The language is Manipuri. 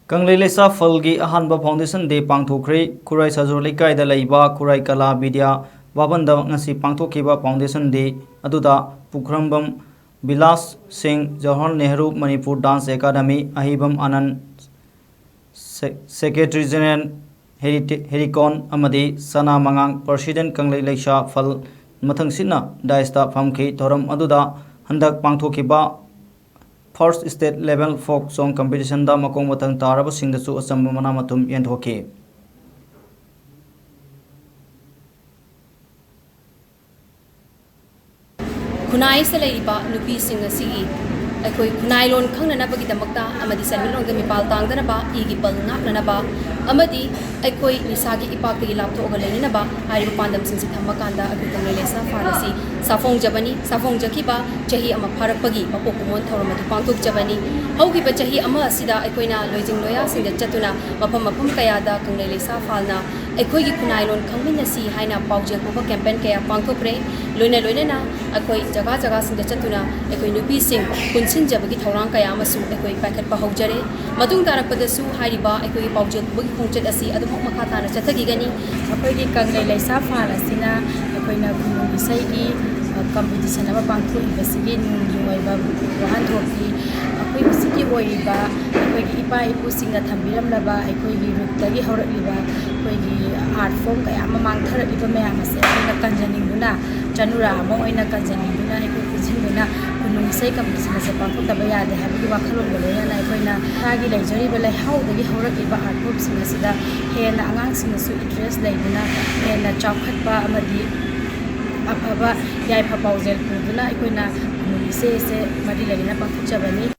Kanglei Leisha Phal gi Ahanba Foundation de Pangthokkhre Khurai Sajur Lekai da Leiba Khurai Kala Vidya Wabanda ngasi Pangthokhiba Foundation de aduda Pukhrambam Bilas Singh Jawaharlal Nehru Manipur Dance Academy Ahibam Anand Secretary General Herikon Amadi Sana Mangang President Kanglei Leisha Phal Mathang Sina Daista Famki Thoram aduda Handak Pangthokhiba First State Level Folk Song Competition da makong matang taraba singdasu asamba mana matum yenthoke Kunai sa laiba nupi singa sigi aikoi kunai lon khangna na bagi damakta amadi sanmilong gami paltang dana ba igi palngak na ba amadi aikoi nisagi ipak tagi laptho ga leina ba ari pandam sing si thamma kanda agi Kanglei Leisha Phal asi safong jaki ba chahi ama pharak pagi mapok kumon thoram adu pangthok jabani haugi ba chahi ama asida aikoi na loijing loya sing da chatuna mapam kaya da Kanglei Leisha Phal na aikoi gi kunai lon khangmin asi haina paujek ba campaign kaya Pangthokkhre loina na aikoi jaga sing da chatuna aikoi nupi sing kunsin jabagi thorang kaya amasu aikoi packet pa haujare matung tarak padasu hariba aikoi paujek bagi khongchet asi adu makha tana chathagi gani akoi gi Kanglei Leisha Phal asina akoi na kunung isai gi competition ama Pangthok ibasigi nunggi oiba Pangthokki akoi bisigi oiba akoi gi ipa ipu singa thambiram laba akoi gi rutagi horaliba akoi gi art form kaya ama mangtharaliba mayam ase na kanjaning duna chanura ama oina kanjaning duna akoi kuching duna kunung isai competition ase Pangthok taba yade habigi wakhalon galoya na akoi na thagi leijari bala haudagi horaliba art form singa sida hena angang singa su interest leibuna hena chawkhatpa amadi afaba yai pha paujel puduna aikoina se mari lagina Pangthok jabani